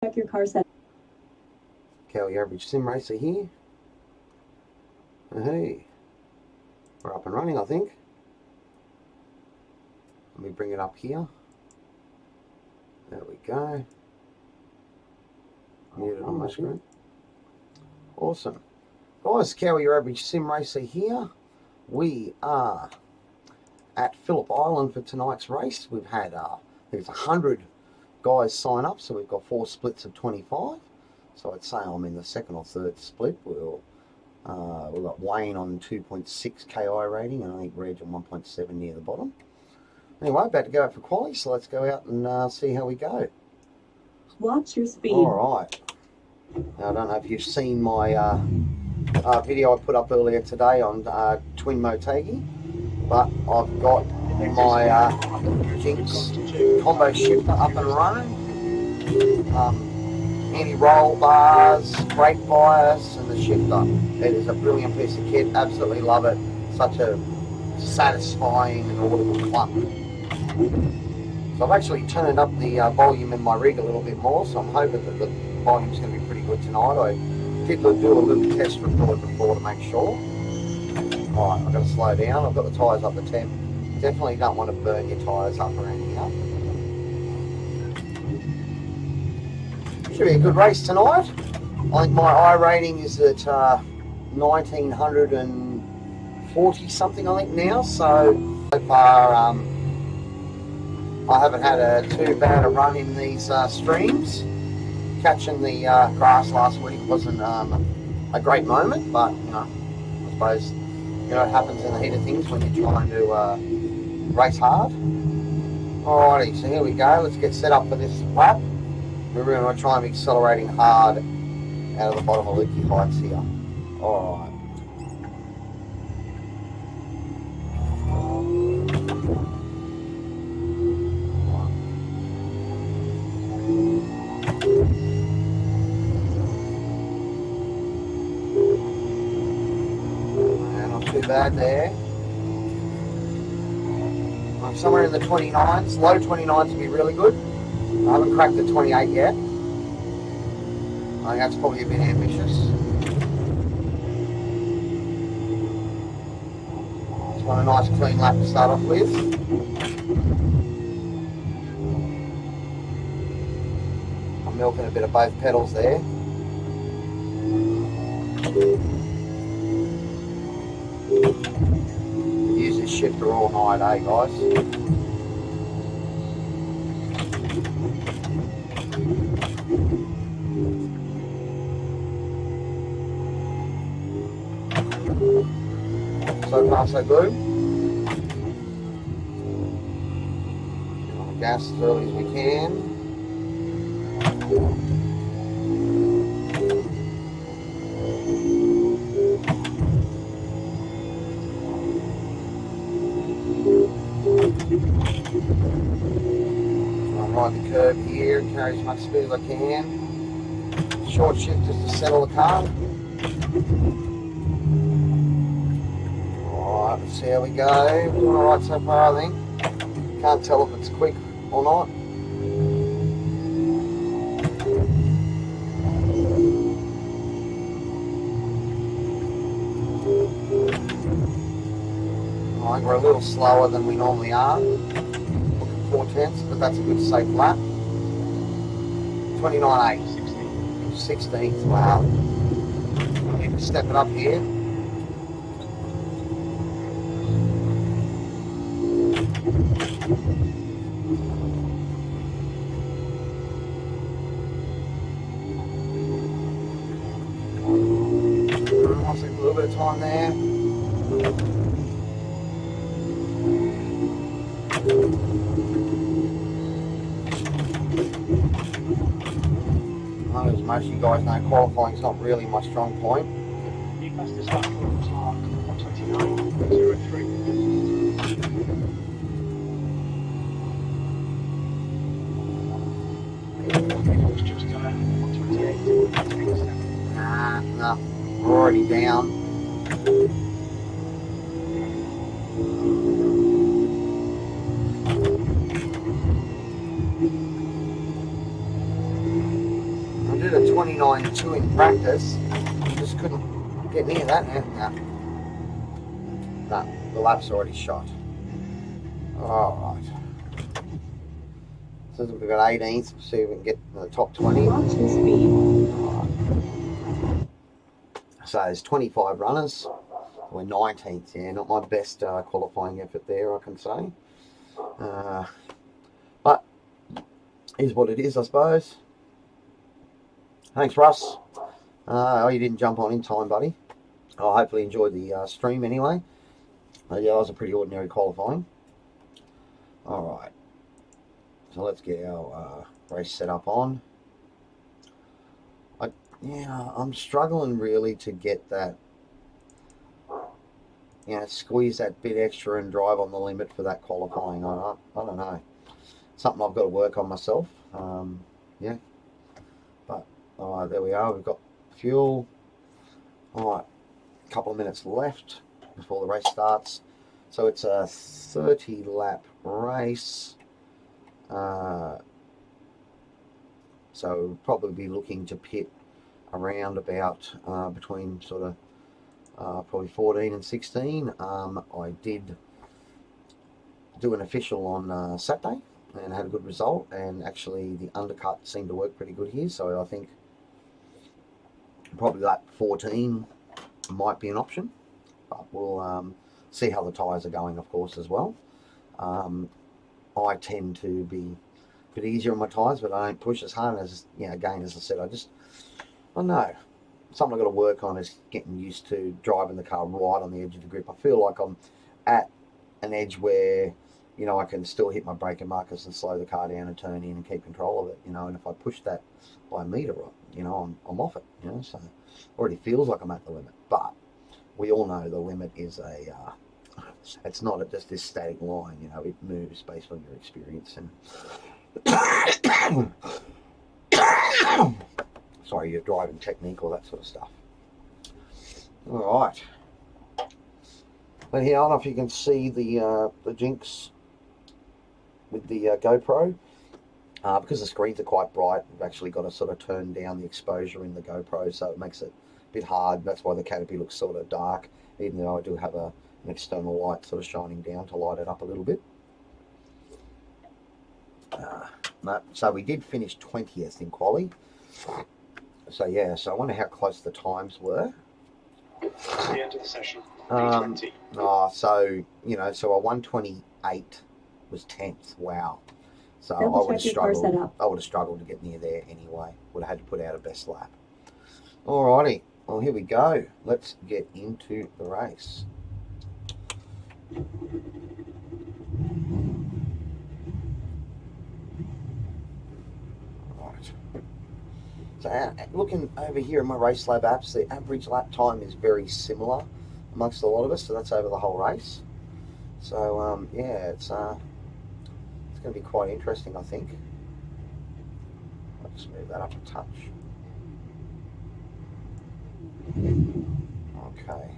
Check your car set. Cowy Average Sim Racer here. Hey, we're up and running, I think. Let me bring it up here. There we go. Muted on my screen. Awesome. Guys, Cowy Average Sim Racer here. We are at Phillip Island for tonight's race. We've had, there's 100 guys sign up, so we've got 4 splits of 25. So I'd say I'm in the second or third split. We've got Wayne on 2.6 KI rating, and I think Reg on 1.7 near the bottom. Anyway, about to go out for quali, so let's go out and see how we go. Watch your speed. Alright. Now, I don't know if you've seen my video I put up earlier today on Twin Motegi, but I've got my Jinx combo shifter up and running. Anti-roll bars, brake bias, and the shifter. It is a brilliant piece of kit. Absolutely love it. Such a satisfying and audible clump. So I've actually turned up the volume in my rig a little bit more, so I'm hoping that the volume's going to be pretty good tonight. I did do a little test record before to make sure. Alright, I've got to slow down. I've got the tyres up to 10. Definitely don't want to burn your tyres up around here. Should be a good race tonight. I think my I rating is at 1940 something, I think now. So far, I haven't had too bad a run in these streams. Catching the grass last week wasn't a great moment, but you know, I suppose it happens in the heat of things when you're trying to race hard. Alrighty, so here we go. Let's get set up for this lap. We're going to try and be accelerating hard out of the bottom of Lukey Heights here. Alright. Not too bad there. I'm somewhere in the 29s. Low 29s would be really good. I haven't cracked the 28 yet. I think that's probably a bit ambitious. Just want a nice clean lap to start off with. I'm milking a bit of both pedals there. Use this shifter all night, eh guys? So far so good. Get on the gas as early as we can. Try and ride the curb here and carry as much speed as I can. Short shift just to settle the car. Let's see how we go. Doing alright so far, I think. Can't tell if it's quick or not. I think we're a little slower than we normally are. Looking 4/10, but that's a good safe lap. 29.8. 16th, wow. Need to step it up here. A little bit of time there. As most of you guys know, qualifying is not really my strong point. The fastest lap was 1:29.03. Nah, we're already down. did a 29.2 in practice. Just couldn't get near that. No, the lap's already shot. Alright. So we've got 18th, see if we can get to the top 20. Watch your speed. So there's 25 runners. We're 19th, yeah, not my best qualifying effort there, I can say. But is what it is, I suppose. Thanks, Russ. Oh, you didn't jump on in time, buddy. I hopefully enjoyed the stream anyway. Yeah, it was a pretty ordinary qualifying. All right. So let's get our race set up on. I'm struggling really to get that, squeeze that bit extra and drive on the limit for that qualifying. I don't know. Something I've got to work on myself. Yeah. But, all right, there we are. We've got fuel. All right. A couple of minutes left before the race starts. So it's a 30 lap race. So we'll probably be looking to pit around about between sort of probably 14 and 16. I did do an official on Saturday and had a good result, and actually the undercut seemed to work pretty good here, so I think probably lap 14 might be an option, but we'll see how the tyres are going, of course, as well. I tend to be a bit easier on my tyres, but I don't push as hard as, again, as I said, I don't know. Something I've got to work on is getting used to driving the car right on the edge of the grip. I feel like I'm at an edge where, I can still hit my braking markers and slow the car down and turn in and keep control of it, and if I push that by a metre, I'm off it, so it already feels like I'm at the limit. But we all know the limit is it's not just this static line, it moves based on your experience and sorry, your driving technique, all that sort of stuff. All right. But here, I don't know if you can see the Jinx with the GoPro. Because the screens are quite bright, we've actually got to sort of turn down the exposure in the GoPro, so it makes it a bit hard. That's why the canopy looks sort of dark, even though I do have an external light sort of shining down to light it up a little bit. So we did finish 20th in quali. So yeah, so I wonder how close the times were. It's the end of the session. So a 128 was 10th. Wow. So I would have struggled. I would have struggled to get near there anyway. Would have had to put out a best lap. Alrighty. Well, here we go. Let's get into the race. So looking over here in my race lab apps, the average lap time is very similar amongst a lot of us, so that's over the whole race. So yeah, it's going to be quite interesting, I think. I'll just move that up a touch. Okay.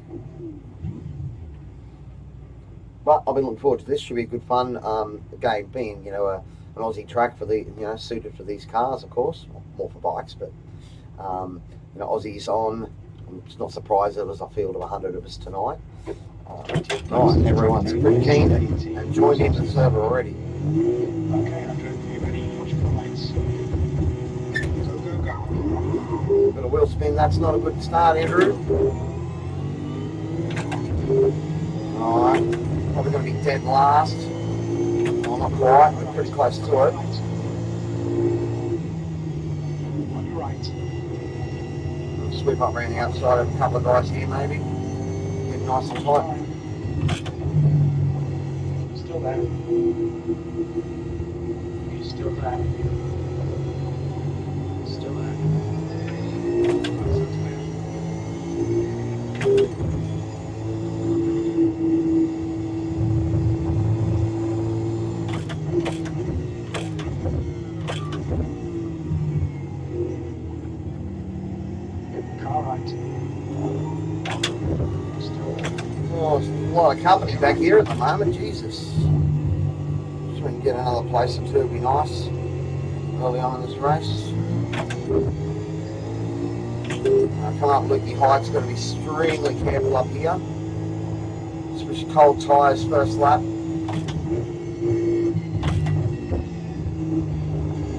But I've been looking forward to this. Should be good fun. Again, being an Aussie track for the suited for these cars, of course, more for bikes, but Aussies on. I'm just not surprised there was a field of 100 of us tonight. Right, everyone's pretty keen and joined into the server already. Okay, Andrew, are you ready? Watch your lights. Go. Got a wheel spin. That's not a good start, Andrew. All right, probably going to be dead last. Well, not quite, but pretty close to it. On your right. Sweep up around the outside of a couple of guys here, maybe. Get nice and tight. Still there. He's still there. Still there. A lot of company back here at the moment, Jesus. So we can get another place or two, would be nice early on in this race. Coming up Lukey Heights, got to be extremely careful up here. Especially cold tyres first lap.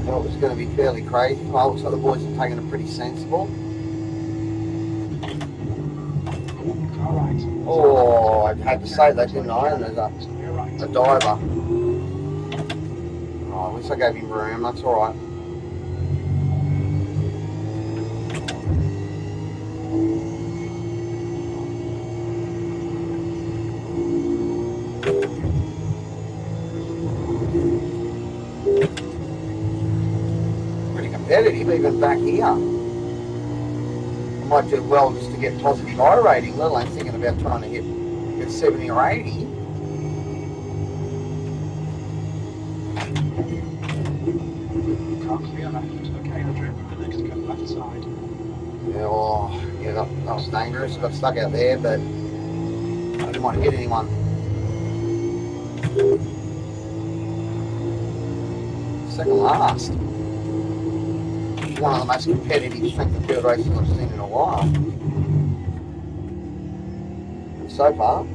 Well, it was going to be fairly crazy. Well, looks like the boys are taking it pretty sensible. Car right. Oh, I had to say that, didn't I? And there's a diver. Oh, at least I gave him room, that's alright. Pretty competitive, even back here. I might do well just to get positive iRating, let alone thinking about trying to get 70 or 80. Car clear left. Okay, the next cut left side. Yeah, oh, yeah, that was dangerous. Got stuck out there, but I didn't want to hit anyone. Second last. One of the most competitive strength of field racing I've seen in a while. And so far,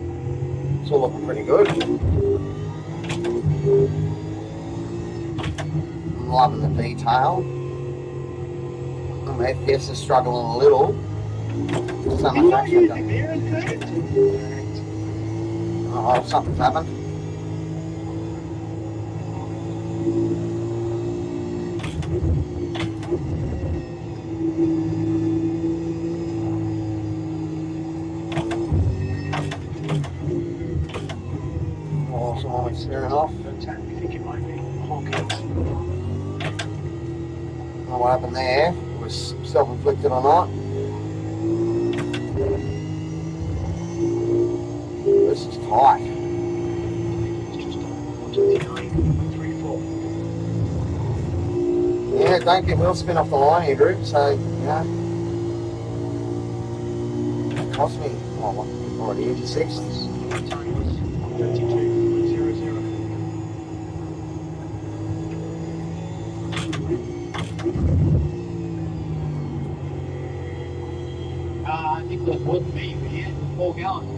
it's all looking pretty good. I'm loving the detail. My FPS is struggling a little. So much action. Oh, something's happened. Oh, someone's steering off. I think it might be Hawkins. I don't know what happened there. It was self-inflicted or not. This is tight. It's just 129.34. Yeah, don't get wheel spin off the line here, Drew. So, you know, it cost me, oh, what, already 86. Time was 32.00. I think that would be here. 4 gallons.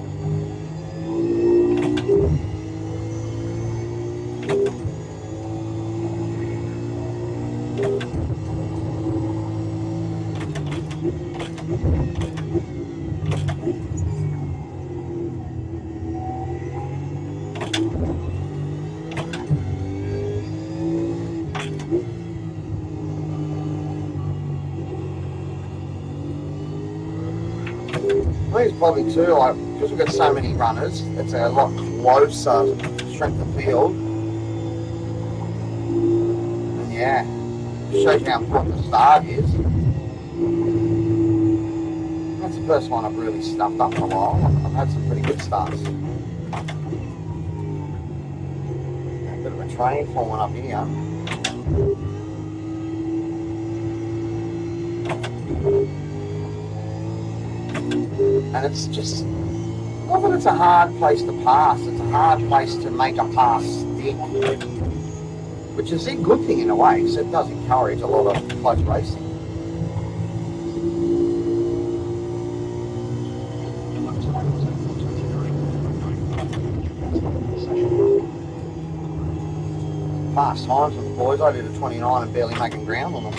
I think it's probably too, like, because we've got so many runners, it's a lot closer strength of field. And yeah, it shows how important the start is. That's the first one I've really stuffed up in a while. I've had some pretty good starts. A bit of a train forming up here. And it's just, not that it's a hard place to pass, it's a hard place to make a pass stick, which is a good thing in a way, because it does encourage a lot of close racing. Fast times with the boys, I did a 29 and barely making ground on them.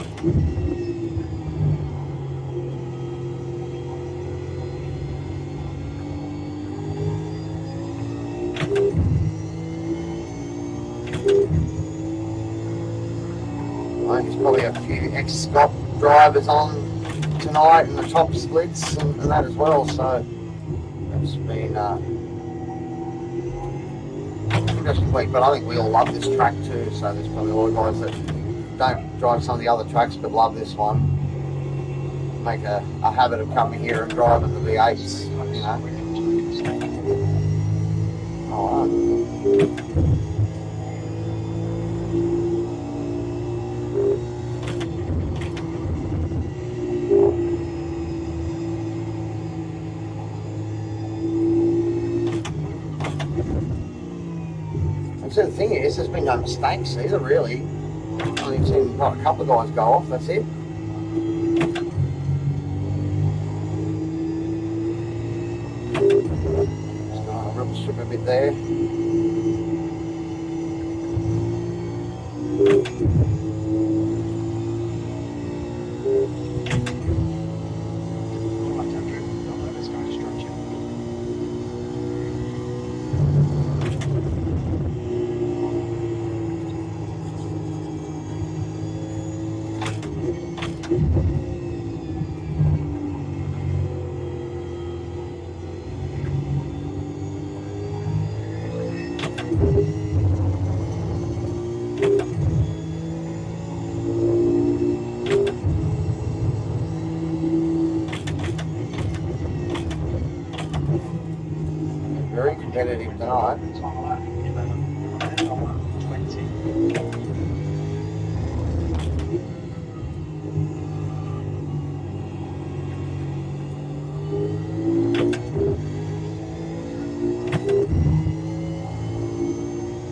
There's probably a few ex-Scott drivers on tonight in the top splits and that as well, so that's been interesting week. But I think we all love this track too, so there's probably a lot of guys that don't drive some of the other tracks but love this one. Make a habit of coming here and driving the V8s, you know. Alright. So the thing is, there's been no mistakes either, really. I've only seen a couple of guys go off, that's it. strip a bit there. Very competitive tonight.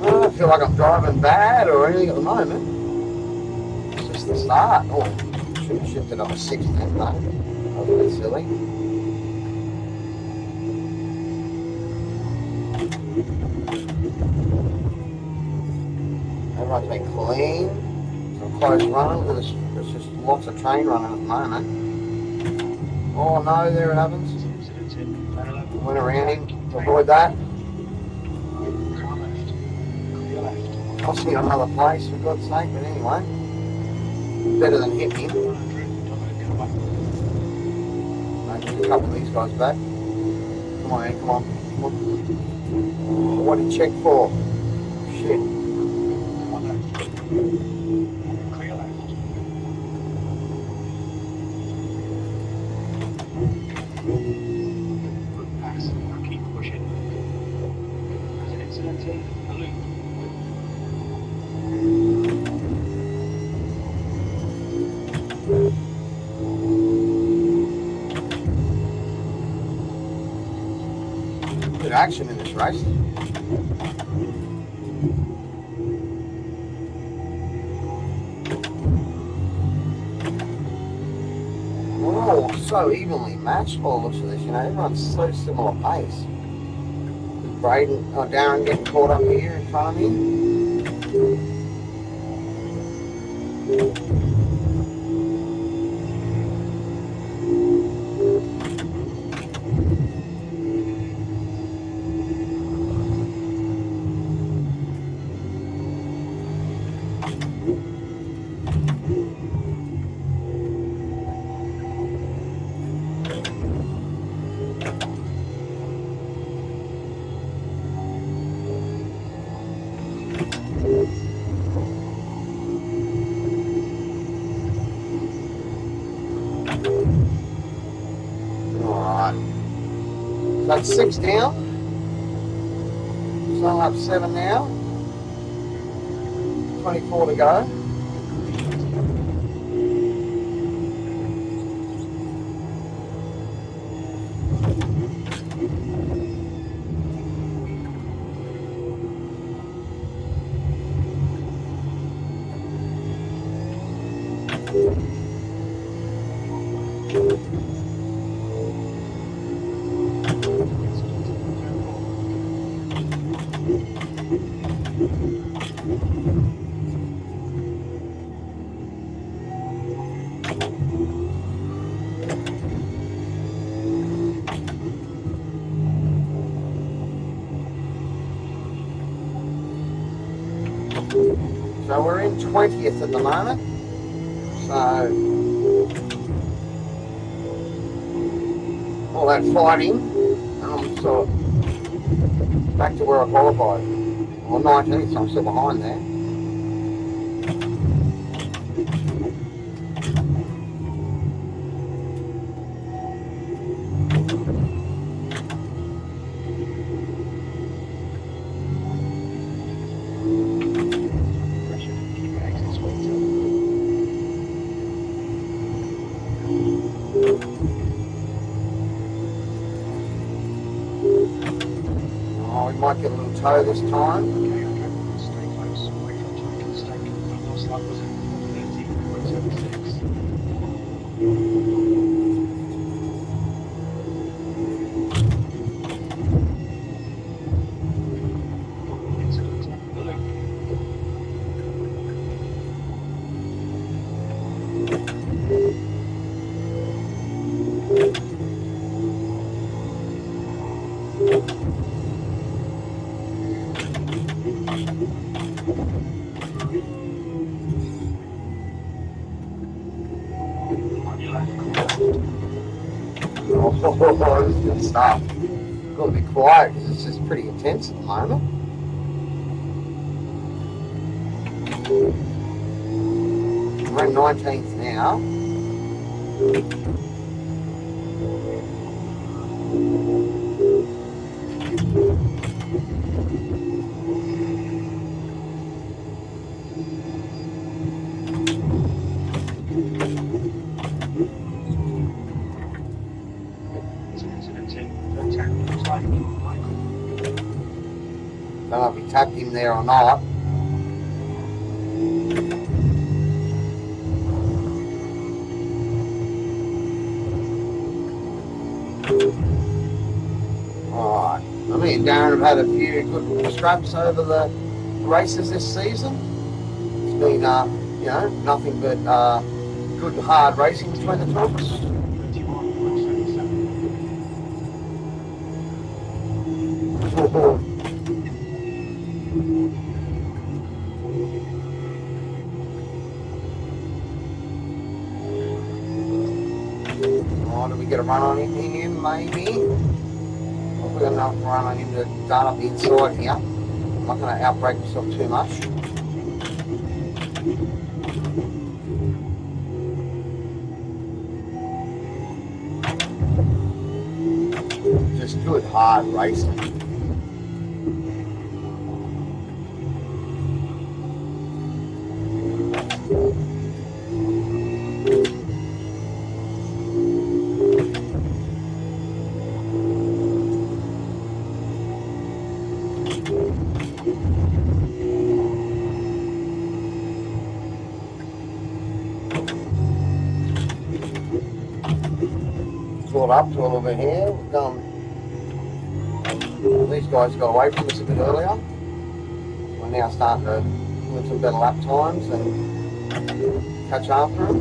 I don't feel like I'm driving bad or anything at the moment. It's just the start. Oh, should have shifted up a 16, though. That was a bit silly. Everyone's been clean. Some close running. There's just lots of train running at the moment. Oh no, there it happens. Went around him to avoid that. Cost me another place for God's sake, but anyway. Better than hit him. Maybe a couple of these guys back. Come on, man, come on. Come on. Oh, what did he check for? Shit. Clear left. Good pass. Now keep pushing. As an incident, a loop. Good action in this race. Oh, so evenly matched by the looks of this, you know, everyone's so similar pace. Darren getting caught up here in front of me. That's 6 down. So I'm up 7 now. 24 to go. So we're in 20th at the moment. So all that fighting, and I'm sort of back to where I qualified. Well, 19th, so I'm still behind there. Might get a little toe this time. Stay close. Wait for the time to mistake. My last lap was 30.76. Oh, this is good stuff. Got to be quiet because it's just pretty intense at the moment. We're in 19th now. Don't know if he tapped him there or not. Alright, I mean Darren have had a few good scraps over the races this season. It's been, you know, nothing but good hard racing between the two of us. Oh, do we get a run on him, maybe? We've got enough run on him to dart up the inside here. I'm not going to outbrake myself too much. Just good hard racing. Caught up to a little bit here. We've done. These guys got away from us a bit earlier. We're now starting to win some better lap times and catch after them.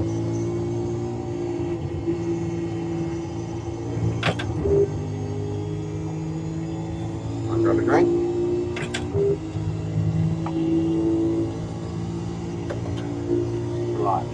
I'll grab a drink. Right.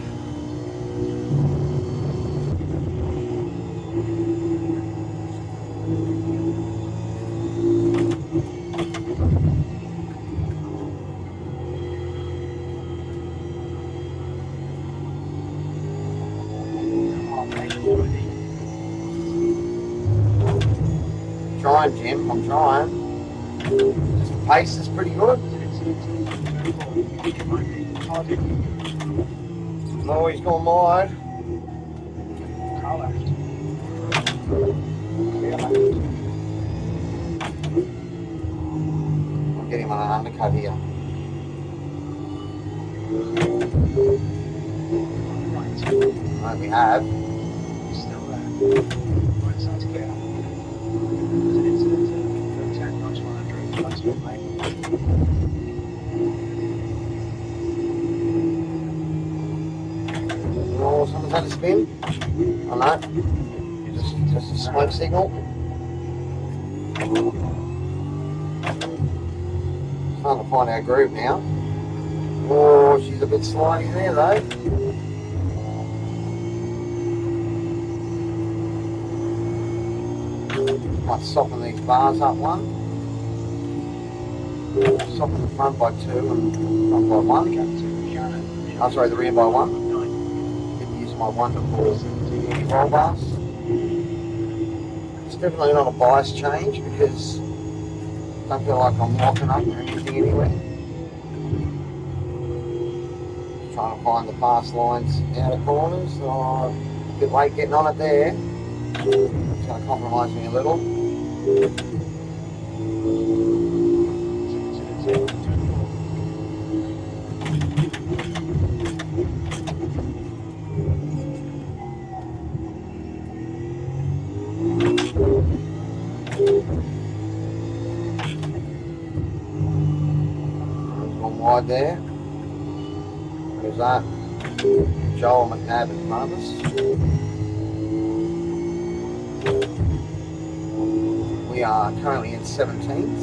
Trying, Jim, I'm trying. Just the pace is pretty good. No, he's gone wide. I'll get him on an undercut here. Right, we have. Still there. Right side's clear. Oh, someone's had a spin on that. Just a smoke signal. Starting to find our groove now. Oh, she's a bit slidey there though. Might soften these bars up one. Soften the front by 2 and front by 1. Oh, sorry, the rear by 1. Didn't use my wonderful roll bars. It's definitely not a bias change because I don't feel like I'm locking up or anything anywhere. Just trying to find the fast lines out of corners. Oh, a bit late getting on it there. It's going to compromise me a little. One wide there. There's that. Joel McNabb in front of us. We are currently in 17th.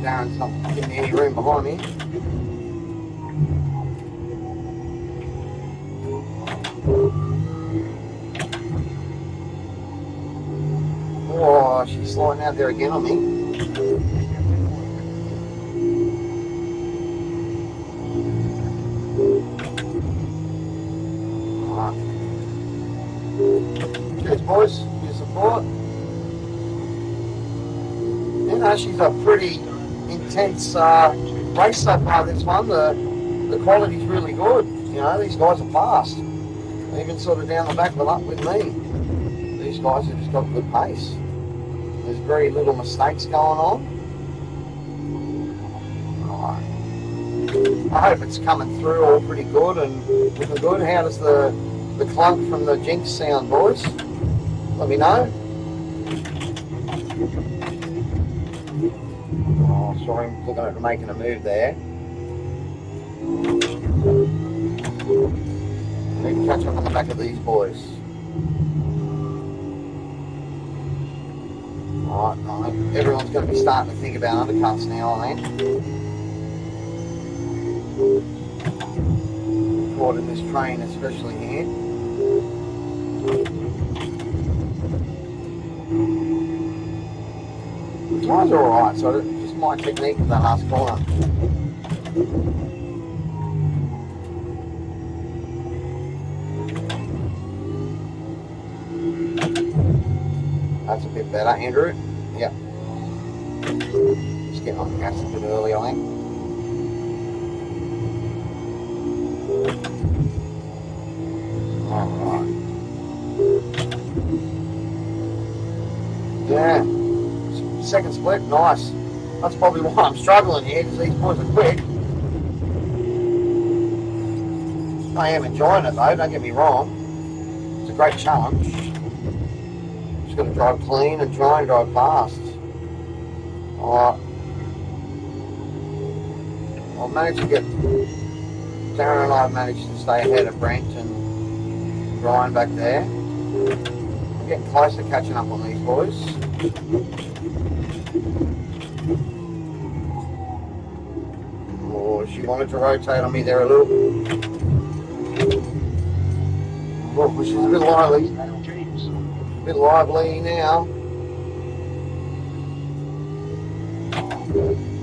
Darren's not giving me any room behind me. Oh, she's sliding out there again on me. Alright. Cheers, boys. Your support. You know, she's a pretty intense race so far, this one. The quality's really good. You know, these guys are fast. Even sort of down the back of them up with me. These guys have just got good pace. There's very little mistakes going on. Alright. I hope it's coming through all pretty good and looking good. How does the clunk from the Jinx sound, boys? Let me know. Oh, sorry, I'm looking at making a move there. I need to catch up on the back of these boys. Alright, everyone's going to be starting to think about undercuts now, I think. Caught in this train, especially here. The tyres are alright, so just my technique in the last corner. That's a bit better, Andrew. Yep. Just getting on the gas a bit early, I think. Alright. Yeah. Second split, nice. That's probably why I'm struggling here, because these boys are quick. I am enjoying it though, don't get me wrong. It's a great challenge. Got to drive clean and try and drive fast. Alright. I've managed to get Darren and I have managed to stay ahead of Brent and Brian back there. I'm getting close to catching up on these boys. Oh, she wanted to rotate on me there a little. Oh, she's a bit lively. Bit lively now.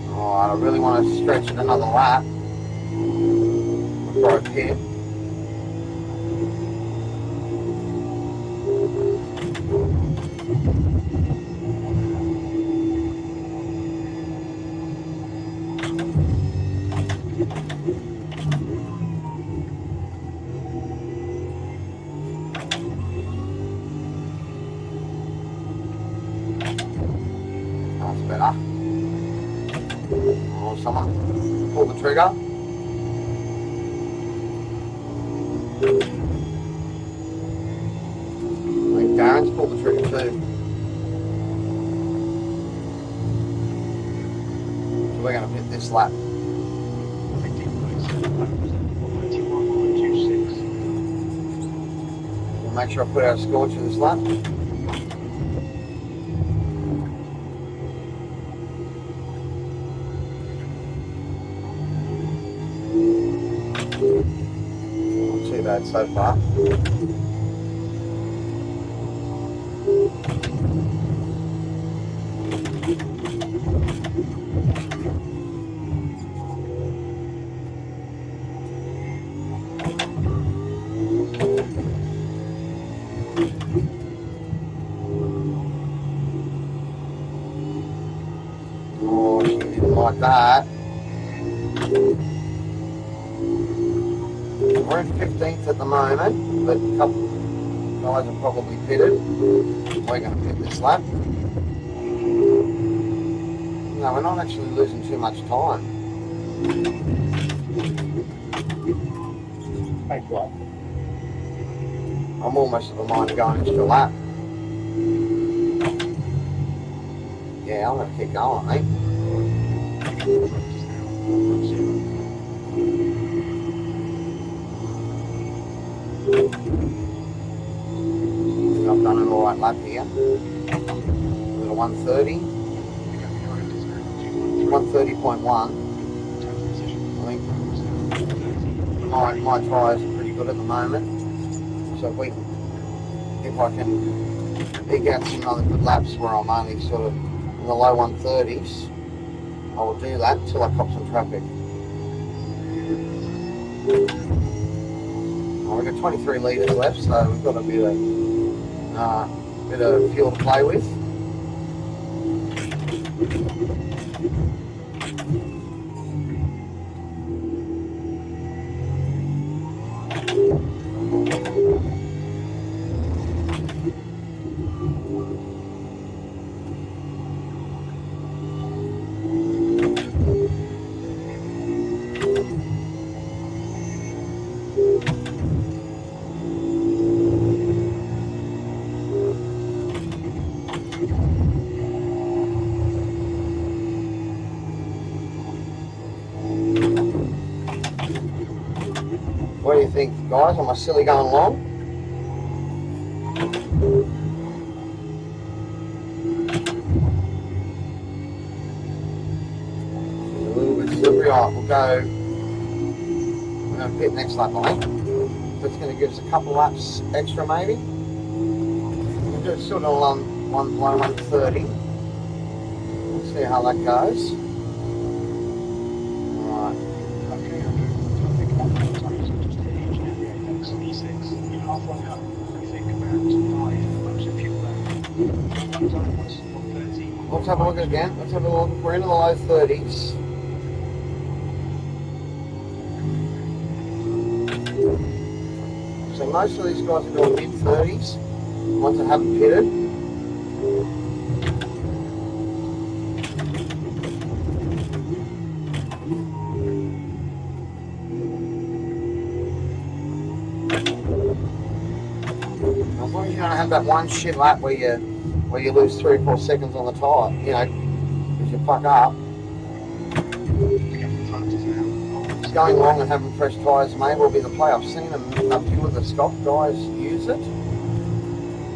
Oh, I really want to stretch it another lap. Right here. Better. Oh, someone pull the trigger. I think Darren's pulled the trigger too. So we're going to hit this lap. We'll make sure I put our score to this lap. So far. Oh, she didn't like that. We're in 15th at the moment, but a couple guys are probably pitted. We're going to pit this lap. No, we're not actually losing too much time. Thank you. I'm almost of a mind to go an extra lap. Yeah, I'm going to keep going, mate. I've done an alright lap here. A little 130. 130 30.1. I think my tyres are pretty good at the moment. So if I can eke out some other good laps where I'm only sort of in the low 130s, I will do that until I cop some traffic. Well, we've got 23 litres left, so we've got a bit of fuel to play with. What do you think, guys? Am I silly going long? A little bit slippery. Right, we'll go. We're going to pit next lap, I think. That's going to give us a couple laps extra, maybe. We'll do sort of on 130. We'll see how that goes. Let's have a look again. Let's have a look. We're in the low 30s. So most of these guys are doing mid 30s. Ones that haven't pitted. As long as you don't have that one shit lap where you lose 3 or 4 seconds on the tyre, you know, because you fuck up. Just going long and having fresh tyres may well be the play. I've seen a few of the SoF guys use it.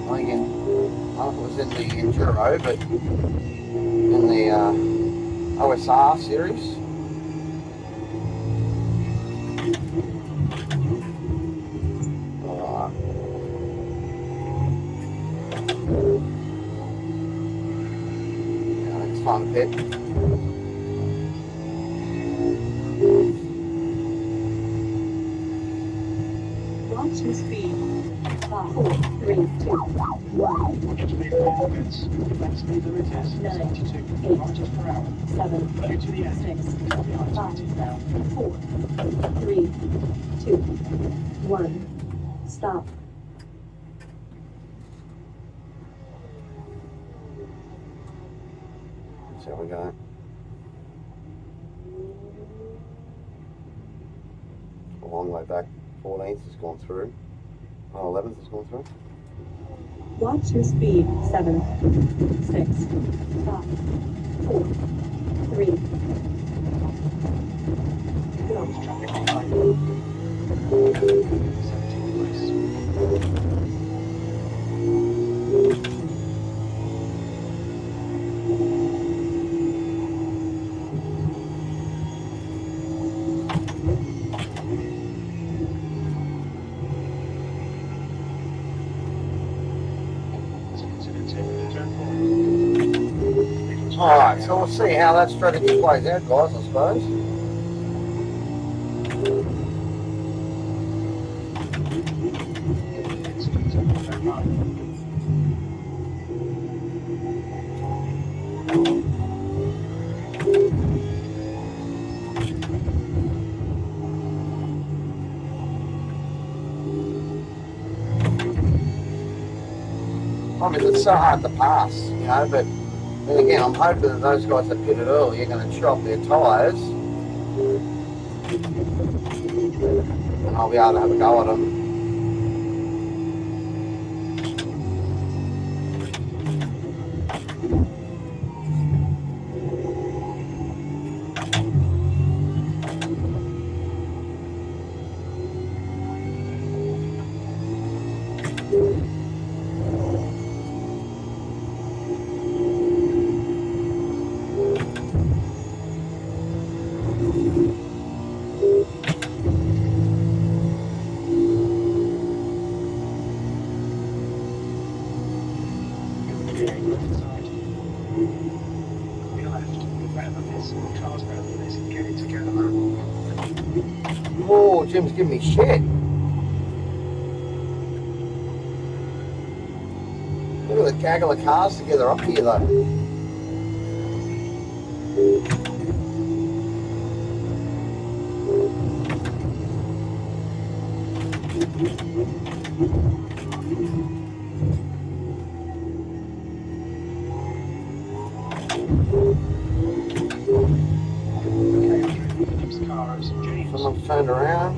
I think it was in the Enduro, but in the OSR series. Time to pit. Watch your speed. 5, 4, 3, 2, 1. 7, 6, 5, 4, 3, 2, 1. Stop. There we go. A long way back. 14th has gone through. Oh, 11th has gone through. Watch your speed. 7, 6, 5, 4, 3. Go. Alright, so we'll see how that strategy plays out, guys, I suppose. I mean, it's so hard to pass, you know, but then again, I'm hoping that those guys that pitted early are going to chop their tyres and I'll be able to have a go at them. Whoa, Jim's giving me shit. Look at the gaggle of cars together up here though. Someone's turned around.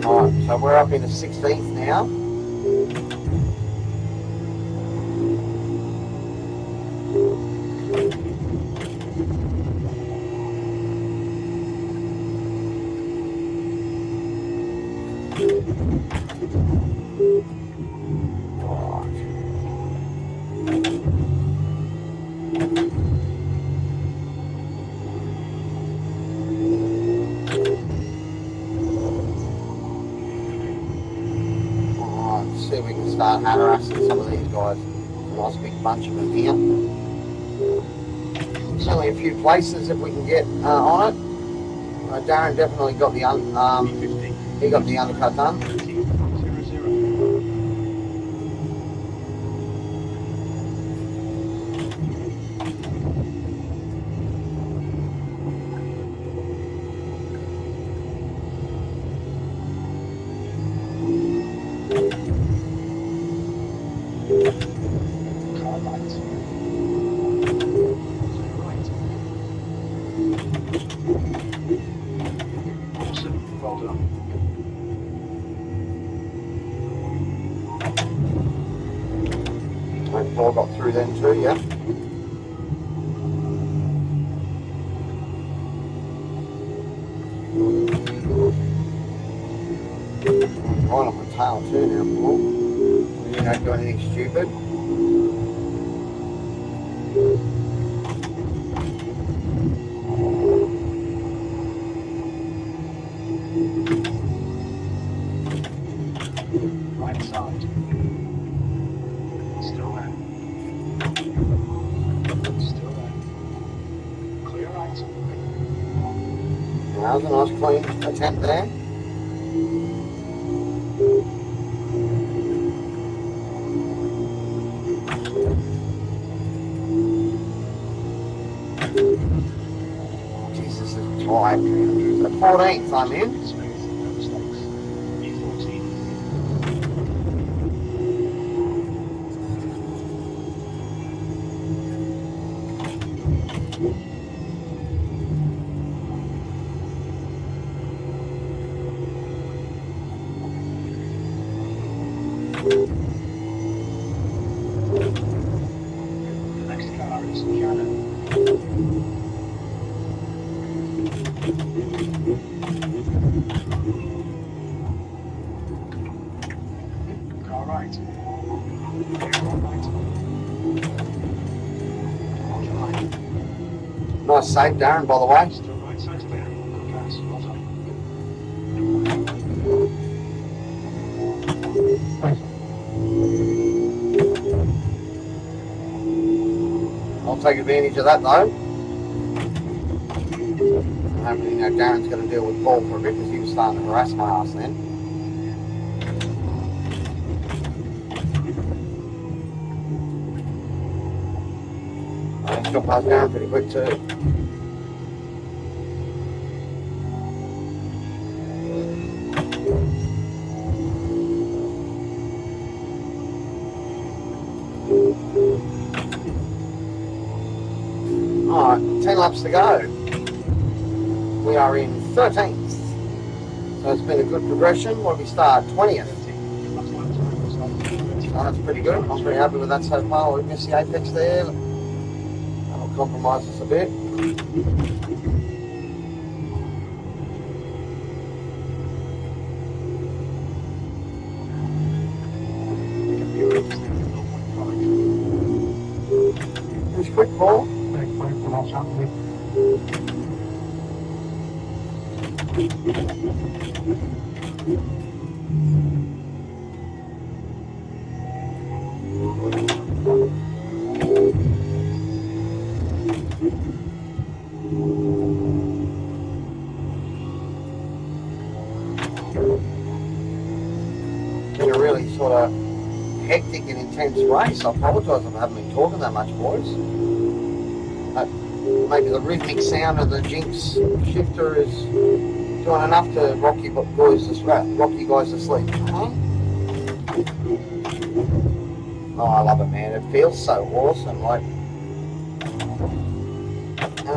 Alright, so we're up in the 16th now. See if we can start harassing some of these guys. A nice big bunch of them here. There's only a few places if we can get on it. Darren definitely got the he got the undercut done. Paul got through then too, yeah. Right on my tail too now, Paul. You don't do anything stupid. Right side. Still there. Still there. Clear right. That was a nice clean attempt there. Jesus, it's tight. The 14th I'm in. Nice save, Darren, by the way. Still right side clear. Good pass. Well done. I'll take advantage of that though. Hopefully now Darren's going to deal with Paul for a bit because he was starting to harass my ass then. I still pass Darren pretty quick too. Alright, 10 laps to go. We are in 13th. So it's been a good progression. What did we start? 20th. So that's pretty good. I'm pretty happy with that so far. We missed the apex there. That'll compromise us a bit. It's quick ball. intense race. I apologise if I haven't been talking that much, boys. Maybe the rhythmic sound of the Jinx shifter is doing enough to rock you guys to sleep. Huh? Oh, I love it, man. It feels so awesome. Like,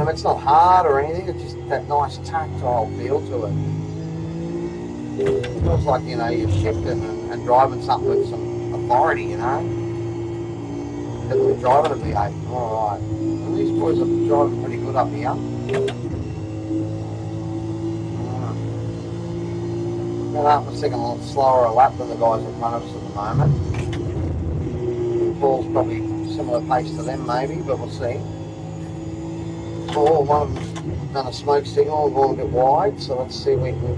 it's not hard or anything. It's just that nice tactile feel to it. It feels like, you know, you're shifting and driving something with some authority, you know. Definitely driving a V8. Alright. Well, these boys are driving pretty good up here. Going up and taking a little slower a lap than the guys in front of us at the moment. Paul's probably similar pace to them maybe, but we'll see. Oh, one of them's done a smoke signal and gone a bit wide, so let's see if we can.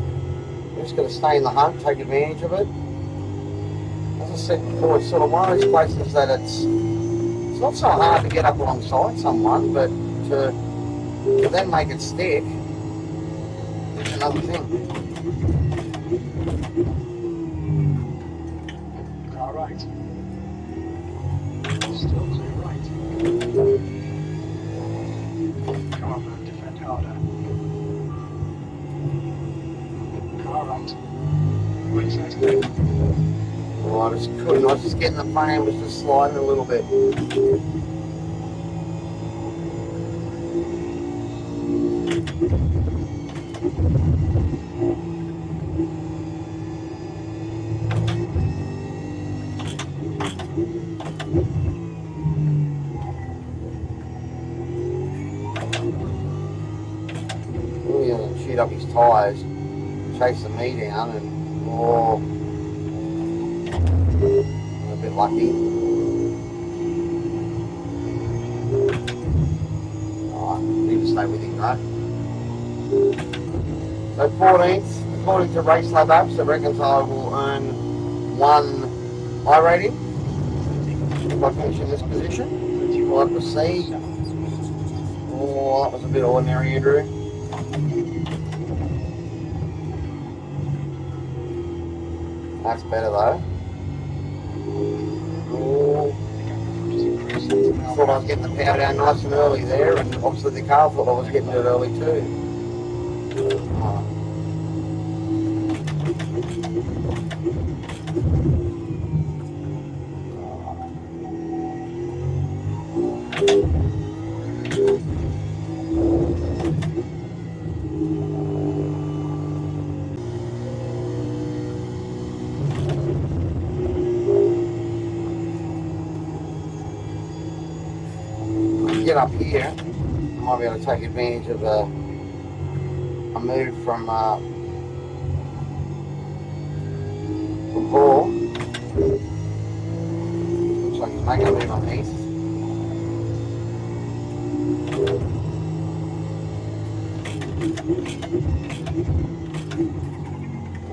We're just going to stay in the hunt, take advantage of it. As I said before, it's sort of one of these places that it's not so hard to get up alongside someone, but to then make it stick is another thing. Car right. Still clear right. Come on, man, defend harder. Car right. Right side stay. Oh, I just couldn't. I was just getting the frame, was just sliding a little bit. Oh, he hasn't chewed up his tyres, chasing me down, and oh. I'm a bit lucky. Oh, need to stay with him, right? So 14th, according to Race Lab apps, it reckons I will earn 1 iRating if I finish in this position. We'll have to see. Oh, that was a bit ordinary, Andrew. That's better though. Thought I was getting the power down nice and early there, and obviously the car thought I was getting it early too. Oh. Get up here, I might be able to take advantage of a move from Paul. Looks like he's making a move on Heath.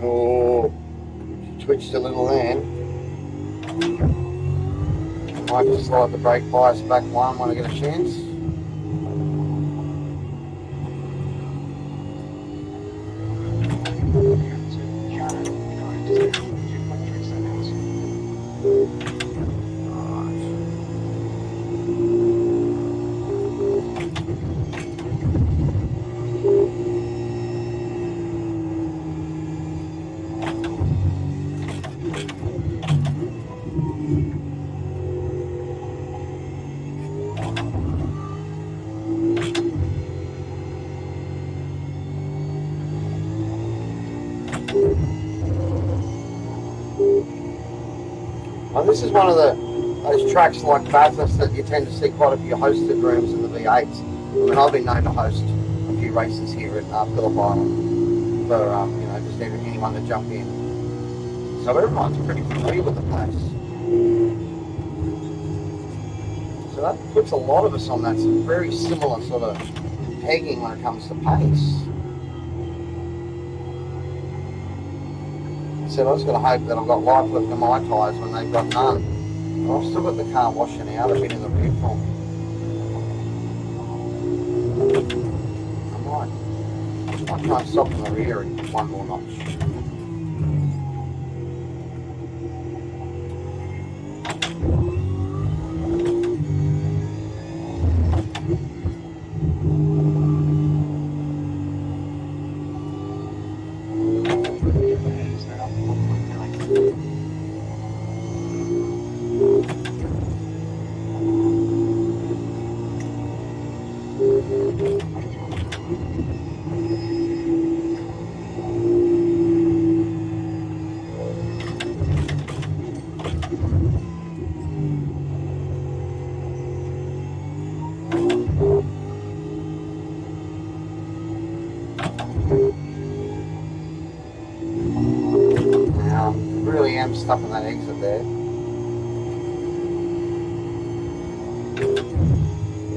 Oh, she twitched a little then. Might just slide the brake bias back one when I get a chance. Now this is one of those tracks like Bathurst that you tend to see quite a few hosted rooms in the V8s. I mean, I've been known to host a few races here at Phillip Island for you know, just anyone to jump in. So everyone's pretty familiar with the place. So that puts a lot of us on that very similar sort of pegging when it comes to pace. So I just got to hope that I've got life left in my tyres when they've got none. But I've still got the car washing out a bit in the rear from me. I might try and stop in the rear and one more notch. up in that exit there.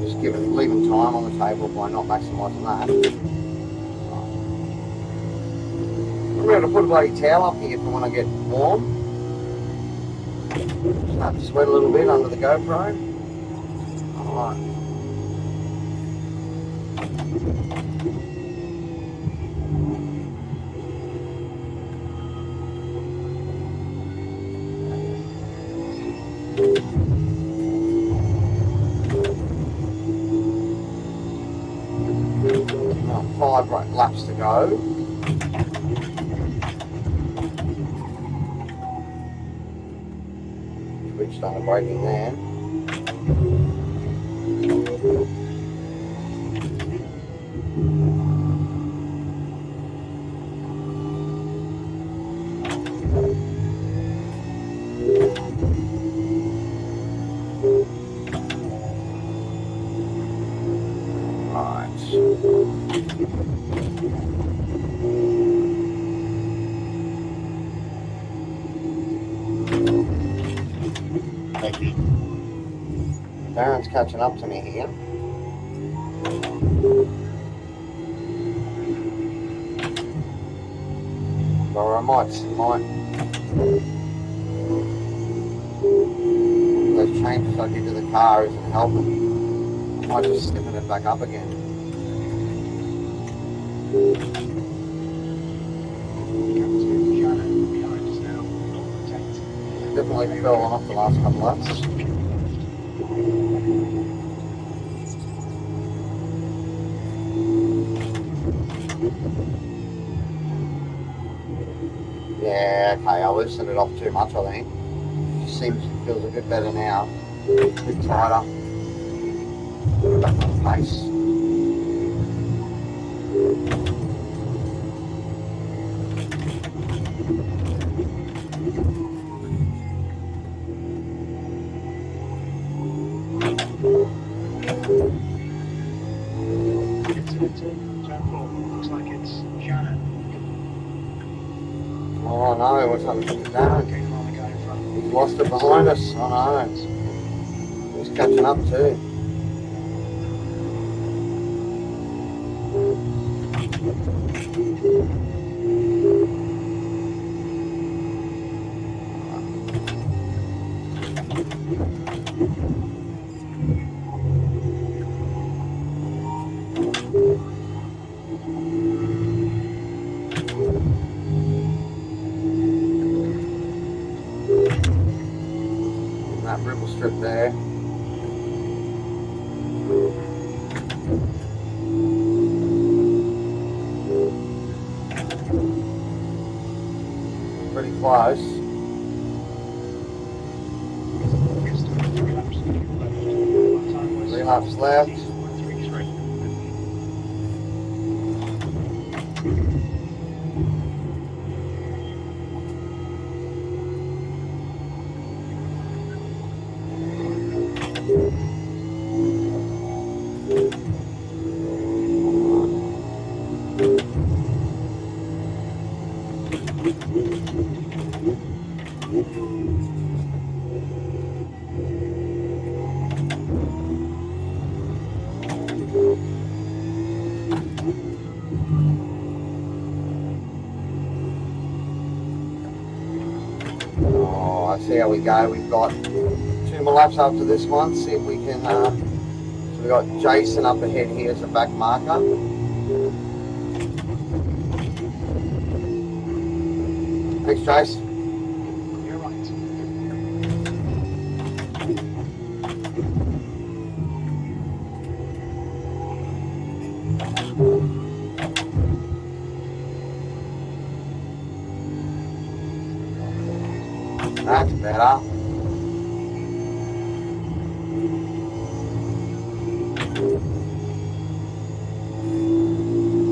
Just leaving time on the table by not maximising that. Remember to put a bloody towel up here for when I get warm. Start to sweat a little bit under the GoPro. Alright. Now 5 laps to go. Switch started braking there. Darren's catching up to me here. Or I might those changes I did to the car isn't helping. I might just slipping it back up again. Definitely fell off the last couple laps. Yeah, okay, I loosened it off too much, I think. It feels a bit better now. A bit tighter. Back on pace. Looks like it's Shannon. Oh no, what's happened to Darren? He's lost it behind us. Oh no. He's catching up too. That ripple strip there. Pretty close. 3 laps left. Oh, I see how we go. We've got 2 more laps after this one. See if we can. So we've got Jason up ahead here as a back marker. Thanks, Jace. You're right. That's better.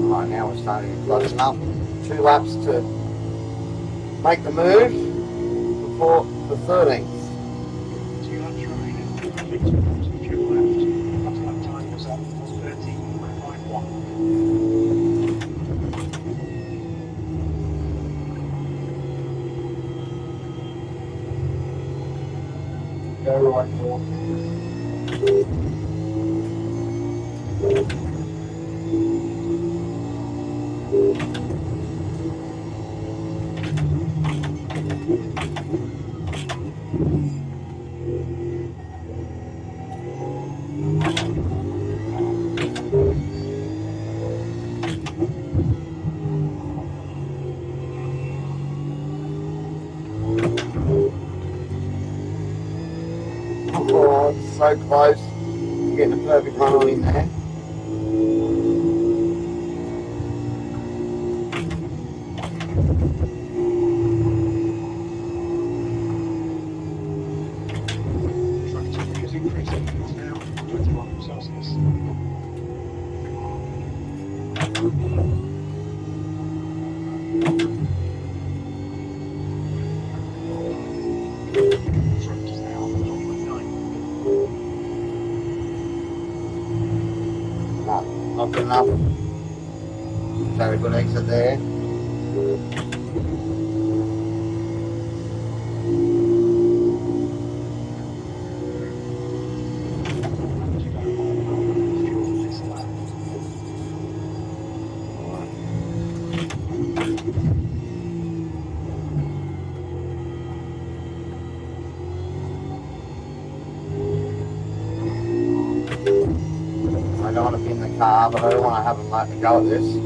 Right, now we're starting to close up. 2 laps to make the move for 13th. 2 laps remaining. 2 laps to fuel left. Last lap time was at 30.51. Oh, it's so close. You're getting a perfect run on in there. Track temperature is increasing. It's now 21 Celsius. Front is now 0.9. No, not good enough. Very good exit there. Fuel this lap. I don't want to be in the car, but I don't want to have them let me go at this. I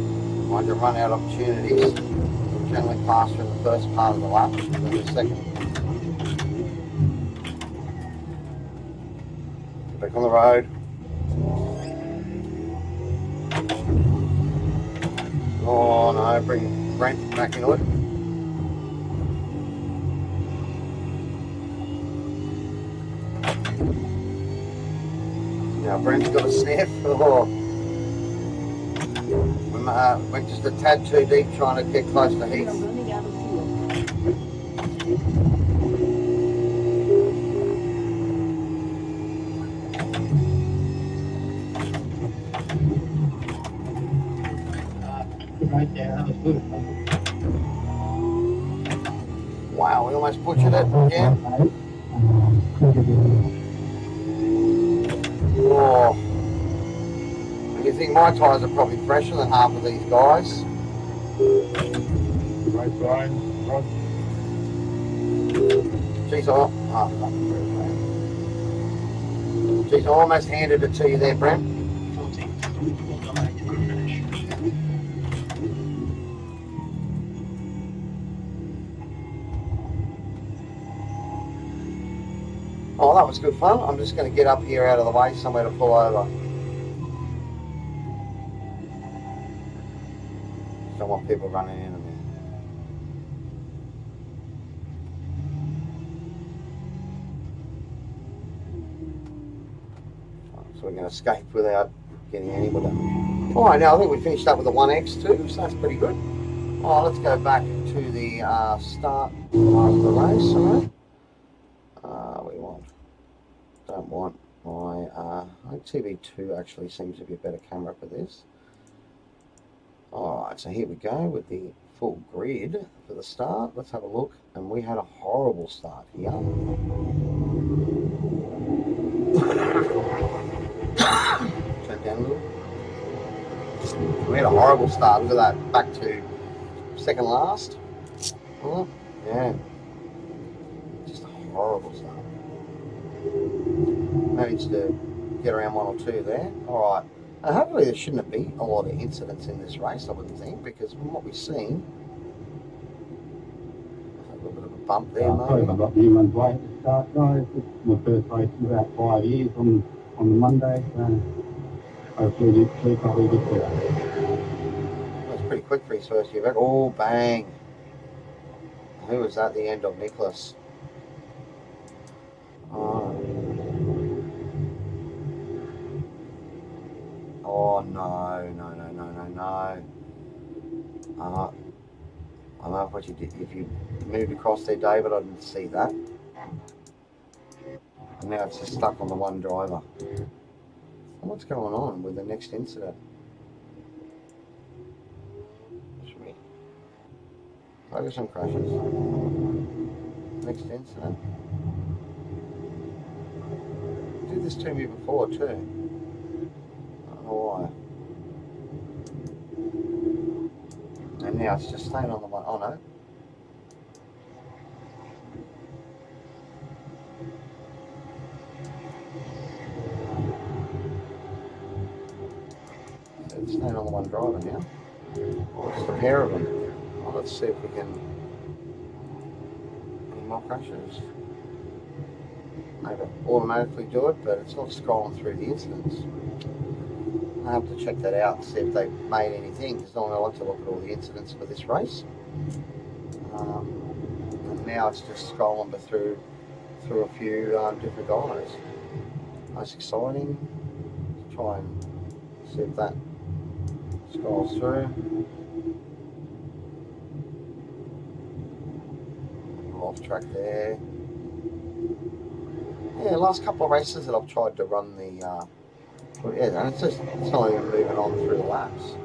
want to run out of opportunities. I'm generally faster in the first part of the lap than the second. Back on the road. Oh no, bring Brent back into it. Now Brent's got a sniff. Oh. Went just a tad too deep trying to get close to We are Heath. running out of fuel. Right there, that was good. Wow, we almost butchered it again. Oh. You think my tyres are probably fresher than half of these guys? Right, Brian. Rod. Jeez, Jeez, I almost handed it to you there, Brent. 14th. Well done, mate. Good finish. Oh, that was good fun. I'm just going to get up here out of the way, somewhere to pull over. Don't want people running into me. So we're going to escape without getting any more damage. Alright, now I think we finished up with the 1X too, so that's pretty good. Oh, let's go back to the start of the race, alright? Don't want my, I think TV2 actually seems to be a better camera for this. Alright, so here we go with the full grid for the start. Let's have a look. And we had a horrible start here. Turn down a little. We had a horrible start. Look at that. Back to second last. Oh, yeah. Just a horrible start. Managed to get around one or two there. Alright. Hopefully there shouldn't be a lot of incidents in this race, I wouldn't think, because from what we've seen, a little bit of a bump there, Sorry, maybe. I got the human way at the start, guys. It's my first race in about 5 years on the Monday, so hopefully next week I'll be good for that. That was pretty quick for his first year back. Oh, bang. Who was that? The end of Nicholas. Oh, no. I don't know what you did. If you moved across there, David, I didn't see that. And now it's just stuck on the one driver. What's going on with the next incident? Should we focus on crashes? Next incident. did this to me before too. I don't know why. And now it's just staying on the one. Oh no. So it's staying on the one driver now. Or just a pair of them. Well, let's see if we can. Any more crashes? Maybe automatically do it, but it's not scrolling through the incidents. I have to check that out and see if they've made anything, because normally I like to look at all the incidents for this race. And now it's just scrolling through a few different guys. That's exciting. Let's try and see if that scrolls through. Off track there. Yeah, last couple of races that I've tried to run the yeah, and it's not even moving on through the laps.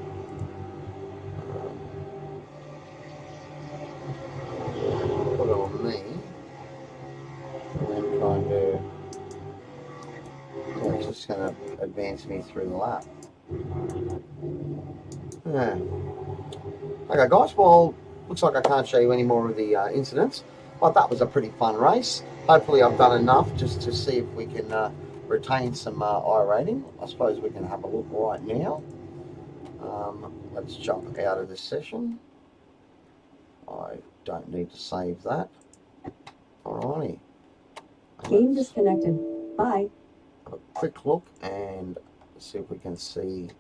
Put it on me, and then trying to. Yeah, it's just going to advance me through the lap. Yeah. Okay, guys. Well, looks like I can't show you any more of the incidents, but that was a pretty fun race. Hopefully, I've done enough just to see if we can retain some iRating. I suppose we can have a look right now. Let's jump out of this session. I don't need to save that. Alrighty. Game disconnected. Bye. Have a quick look and see if we can see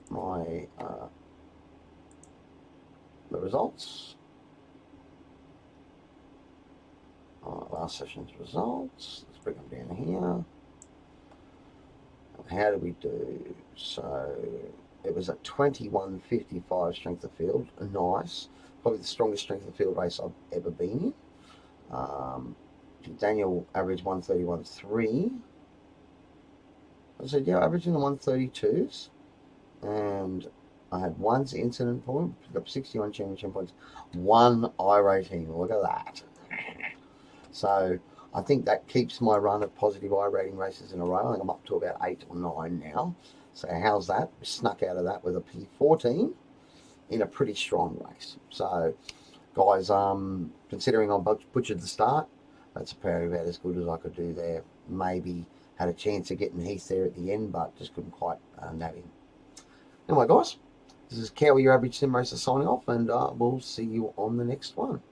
my the results. Last session's results. Let's bring them down here. How did we do? So it was a 21.55 strength of field. Nice. Probably the strongest strength of field race I've ever been in. Daniel averaged 131.3. I said, yeah, averaging the 132s. And I had one incident point, picked up 61 championship points, one iRating. Look at that. So I think that keeps my run of positive iRating races in a row. I think I'm up to about 8 or 9 now. So how's that? We snuck out of that with a P14 in a pretty strong race. So guys, considering I butchered the start, that's probably about as good as I could do there. Maybe had a chance of getting Heath there at the end, but just couldn't quite nab him. Anyway, guys, this is Cowy, your average sim racer, signing off, and we'll see you on the next one.